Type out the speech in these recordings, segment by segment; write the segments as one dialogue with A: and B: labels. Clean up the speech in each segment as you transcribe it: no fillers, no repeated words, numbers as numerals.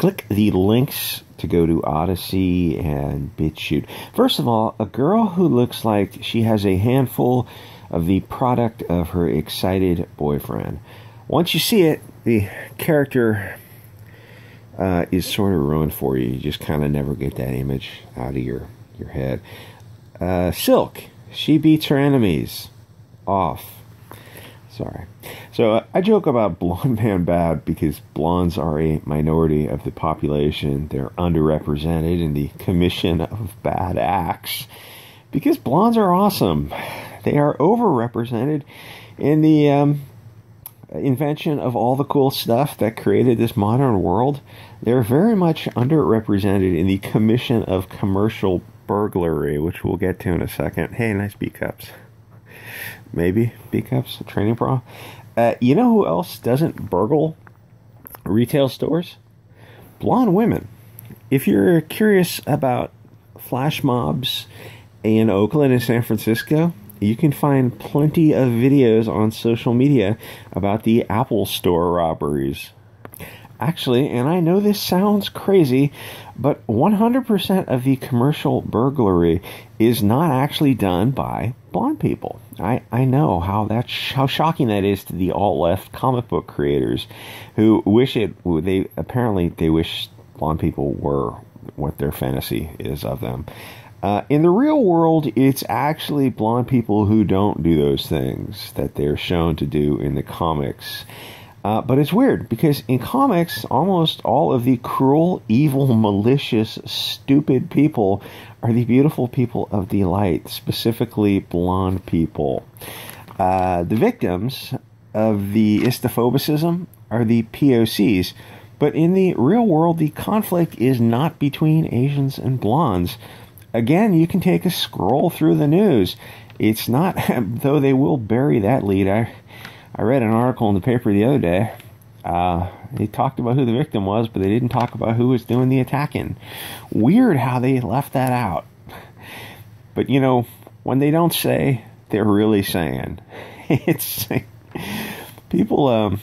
A: click the links to go to Odyssey and BitChute. First of all, a girl who looks like she has a handful of the product of her excited boyfriend. Once you see it, the character is sort of ruined for you. You just kind of never get that image out of your head. Silk, she beats her enemies. Off. Sorry. So I joke about blonde man bad because blondes are a minority of the population. They're underrepresented in the commission of bad acts because blondes are awesome. They are overrepresented in the invention of all the cool stuff that created this modern world. They're very much underrepresented in the commission of commercial burglary, which we'll get to in a second. Hey, nice B-cups. Maybe B-cups, a training bra. You know who else doesn't burgle retail stores? Blonde women. If you're curious about flash mobs in Oakland and San Francisco, you can find plenty of videos on social media about the Apple Store robberies. Actually, and I know this sounds crazy, but 100% of the commercial burglary is not actually done by blonde people. I know how shocking that is to the alt-left comic book creators who wish they wish blonde people were what their fantasy is of them. In the real world, it's actually blonde people who don't do those things that they're shown to do in the comics. But it's weird, because in comics, almost all of the cruel, evil, malicious, stupid people are the beautiful people of the light, specifically blonde people. The victims of the istophobicism are the POCs, but in the real world, the conflict is not between Asians and blondes. Again, you can take a scroll through the news. It's not, though they will bury that lead. I read an article in the paper the other day. They talked about who the victim was, but they didn't talk about who was doing the attacking. Weird how they left that out. But, you know, when they don't say, they're really saying. It's people,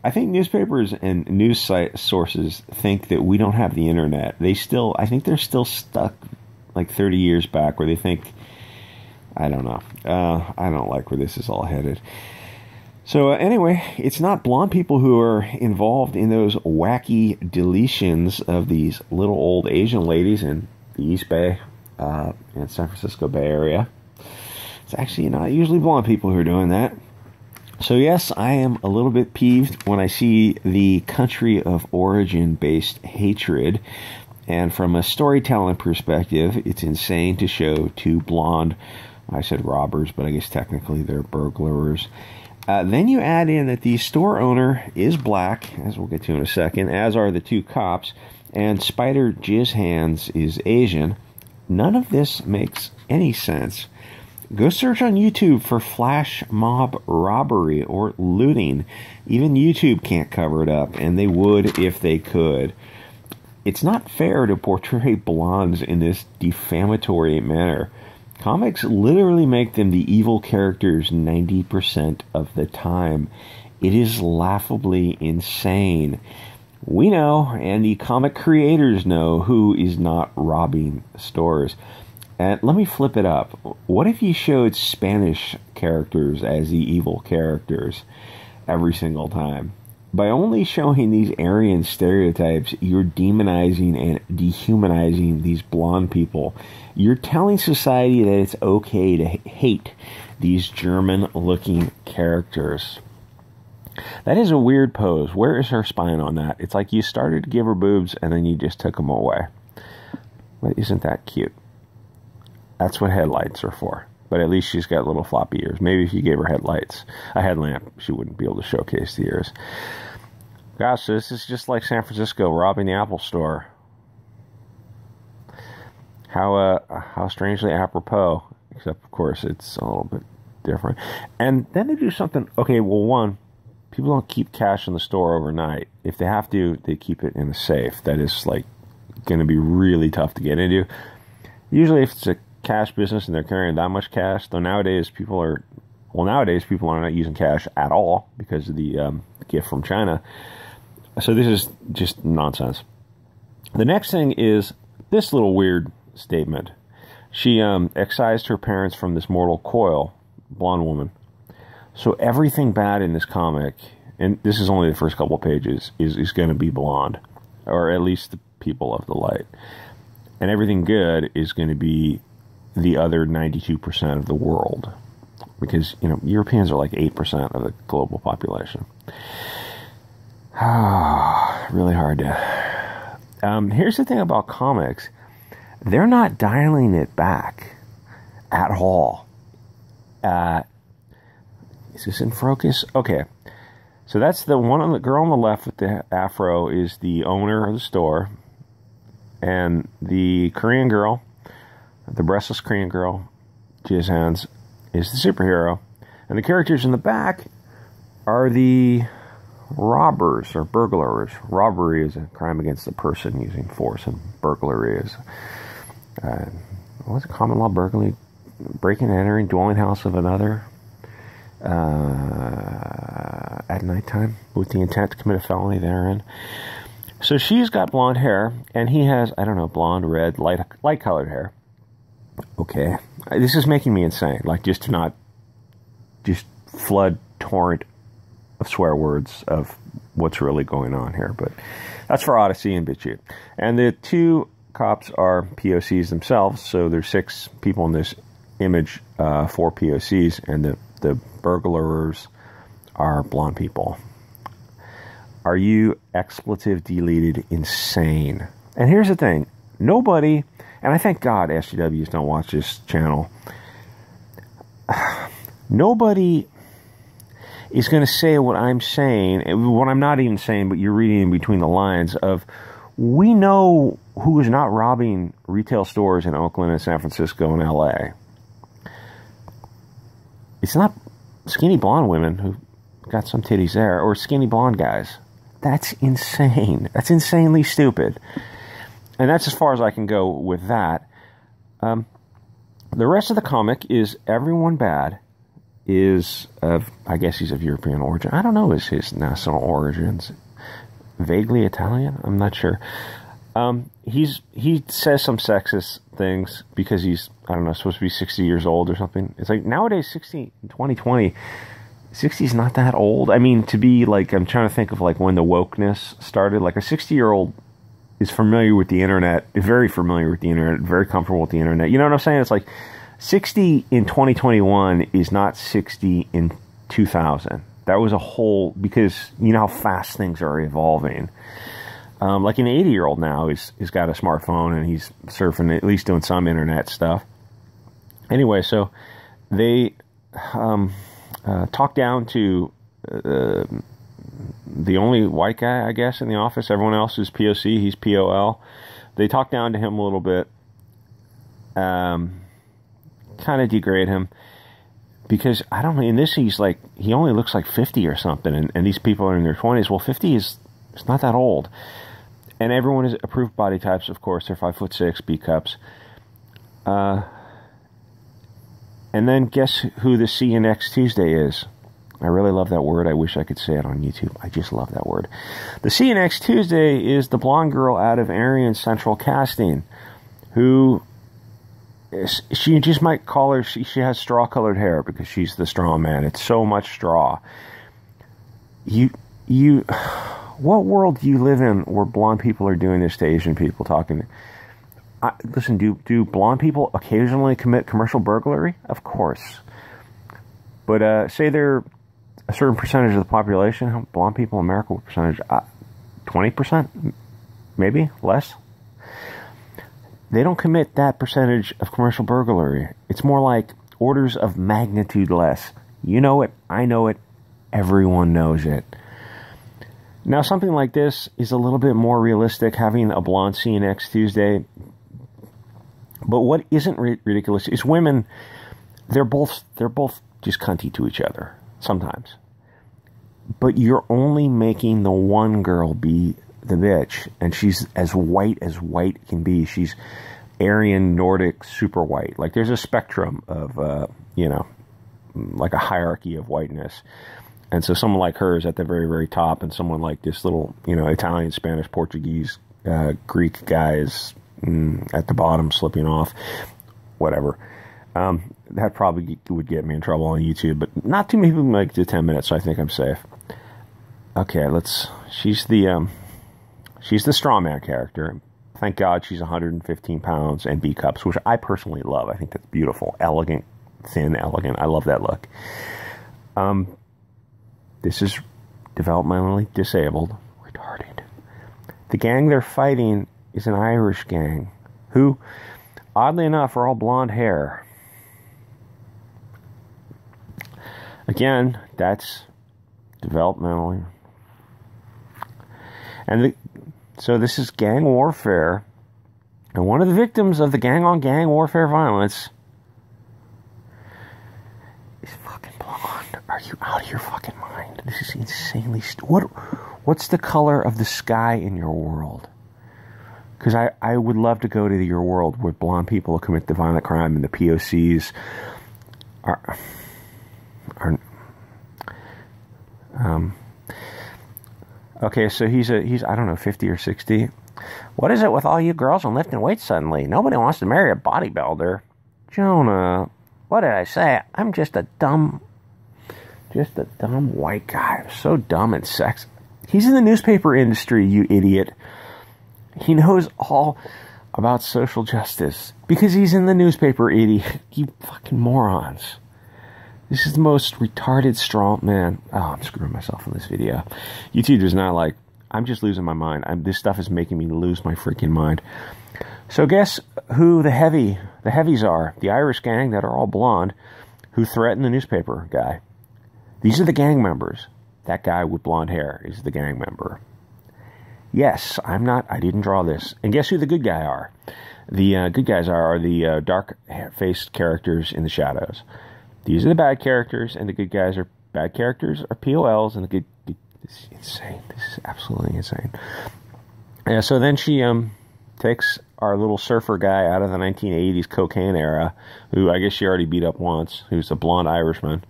A: I think newspapers and news sources think that we don't have the internet. I think they're still stuck like 30 years back where they think, I don't know. I don't like where this is all headed. So anyway, it's not blonde people who are involved in those wacky deletions of these little old Asian ladies in the East Bay and San Francisco Bay Area. It's actually not usually blonde people who are doing that. So yes, I am a little bit peeved when I see the country of origin-based hatred. And from a storytelling perspective, it's insane to show two blonde, I said robbers, but I guess technically they're burglars. Then you add in that the store owner is black, as we'll get to in a second, as are the two cops, and Spider Jizz Hands is Asian. None of this makes any sense. Go search on YouTube for flash mob robbery or looting. Even YouTube can't cover it up, and they would if they could. It's not fair to portray blondes in this defamatory manner. Comics literally make them the evil characters 90% of the time. It is laughably insane. We know, and the comic creators know, who is not robbing stores. And let me flip it up. What if you showed Spanish characters as the evil characters every single time? By only showing these Aryan stereotypes, you're demonizing and dehumanizing these blonde people. You're telling society that it's okay to hate these German-looking characters. That is a weird pose. Where is her spine on that? It's like you started to give her boobs and then you just took them away. But isn't that cute? That's what headlights are for. But at least she's got little floppy ears. Maybe if you gave her a headlamp, she wouldn't be able to showcase the ears. Gosh, this is just like San Francisco robbing the Apple Store. How strangely apropos. Except, of course, it's a little bit different. And then they do something. Okay, well, one, people don't keep cash in the store overnight. If they have to, they keep it in a safe. That is, like, going to be really tough to get into. Usually, if it's a cash business and they're carrying that much cash, though nowadays people are not using cash at all because of the gift from China. So this is just nonsense. The next thing is this little weird statement. She excised her parents from this mortal coil, blonde woman. So everything bad in this comic, and this is only the first couple pages, is going to be blonde, or at least the people of the light. And everything good is going to be the other 92% of the world. Because, you know, Europeans are like 8% of the global population. Really hard to... here's the thing about comics. They're not dialing it back at all. Is this in focus? Okay. So that's the one on the girl on the left with the afro is the owner of the store. And the Korean girl, the breastless Korean girl, jizz hands, is the superhero. And the characters in the back are the robbers or burglars. Robbery is a crime against the person using force, and burglary is what's it, common law burglary? Breaking and entering dwelling house of another at nighttime with the intent to commit a felony therein. So she's got blonde hair, and he has, I don't know, blonde, red, light colored hair. Okay, this is making me insane. Like, just to not just flood torrent of swear words of what's really going on here. But that's for Odyssey and BitChute. And the two cops are POCs themselves. So there's 6 people in this image, 4 POCs, and the burglars are blonde people. Are you expletive deleted insane? And here's the thing. Nobody, and I thank God SJWs don't watch this channel. Nobody is going to say what I'm saying, what I'm not even saying, but you're reading in between the lines of, we know who is not robbing retail stores in Oakland and San Francisco and LA. It's not skinny blonde women who got some titties there, or skinny blonde guys. That's insane. That's insanely stupid. And that's as far as I can go with that. The rest of the comic is everyone bad is of, I guess he's of European origin. I don't know his national origins. Vaguely Italian? I'm not sure. He says some sexist things because he's, I don't know, supposed to be 60 years old or something. It's like, nowadays, 60 in 2020, 60 is not that old. I mean, to be like, I'm trying to think of like when the wokeness started. Like a 60-year-old is familiar with the internet, is very familiar with the internet, very comfortable with the internet. You know what I'm saying? It's like 60 in 2021 is not 60 in 2000. That was a whole, because you know how fast things are evolving. Like an 80-year-old now he's got a smartphone and he's surfing, at least doing some internet stuff. Anyway, so they talk down to the only white guy, I guess, in the office. Everyone else is POC. He's POL. They talk down to him a little bit, kind of degrade him, because I don't know. In this, he's like, he only looks like 50 or something, and these people are in their 20s. Well, 50 is, it's not that old. And everyone is approved body types, of course. They're 5'6", B cups. And then guess who the See You Next Tuesday is? I really love that word. I wish I could say it on YouTube. I just love that word. The See You Next Tuesday is the blonde girl out of Aryan Central Casting, who is, she just might call her, she has straw-colored hair because she's the straw man. It's so much straw. What world do you live in where blonde people are doing this to Asian people talking? Listen, do blonde people occasionally commit commercial burglary? Of course. But say they're a certain percentage of the population. How blonde people in America, what percentage? 20%? Maybe? Less? They don't commit that percentage of commercial burglary. It's more like orders of magnitude less. You know it. I know it. Everyone knows it. Now, something like this is a little bit more realistic, having a blonde See You Next Tuesday. But what isn't ridiculous is women, they're both just cunty to each other sometimes. But you're only making the one girl be the bitch, and she's as white can be. She's Aryan, Nordic, super white. Like, there's a spectrum of, you know, like a hierarchy of whiteness. And so someone like her is at the very, very top, and someone like this little, you know, Italian, Spanish, Portuguese Greek guys at the bottom slipping off. Whatever. That probably would get me in trouble on YouTube, but not too many people make it to 10 minutes, so I think I'm safe. Okay, she's the straw man character. Thank God she's 115 pounds and B cups, which I personally love. I think that's beautiful. Elegant, thin, elegant. I love that look. This is developmentally disabled, retarded. The gang they're fighting is an Irish gang who, oddly enough, are all blonde hair. Again, that's developmentally. And so this is gang warfare. And one of the victims of the gang-on-gang warfare violence is fucking blonde. Are you out of your fucking mind? This is insanely what's the color of the sky in your world? Because I would love to go to your world where blonde people commit the violent crime and the POCs are okay, so he's I don't know, 50 or 60. What is it with all you girls and lifting weights suddenly? Nobody wants to marry a bodybuilder. Jonah, what did I say? I'm just a dumb white guy. I'm so dumb and sexy. He's in the newspaper industry, you idiot. He knows all about social justice because he's in the newspaper, idiot. You fucking morons. This is the most retarded straw man. Oh, I'm screwing myself in this video. YouTube is not like, I'm just losing my mind. This stuff is making me lose my freaking mind. So guess who the heavies are? The Irish gang that are all blonde who threatened the newspaper guy. These are the gang members. That guy with blonde hair is the gang member. Yes, I didn't draw this. And guess who the good guy are? The good guys are the dark-faced characters in the shadows. These are the bad characters, and the good guys are bad characters, are POLs, and the good... This is insane. This is absolutely insane. Yeah, so then she takes our little surfer guy out of the 1980s cocaine era, who I guess she already beat up once, who's a blonde Irishman,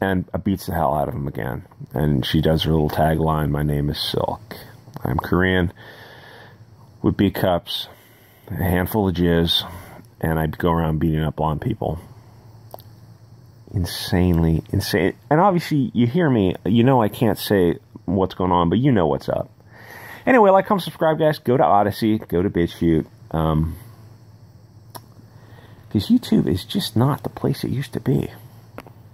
A: and beats the hell out of him again. And she does her little tagline, "My name is Silk. I'm Korean, with B cups, a handful of jizz, and I go around beating up blonde people." Insanely insane. And obviously, you hear me, you know I can't say what's going on, but you know what's up. Anyway, like, comment, subscribe, guys. Go to Odyssey. Go to BitChute. Because YouTube is just not the place it used to be.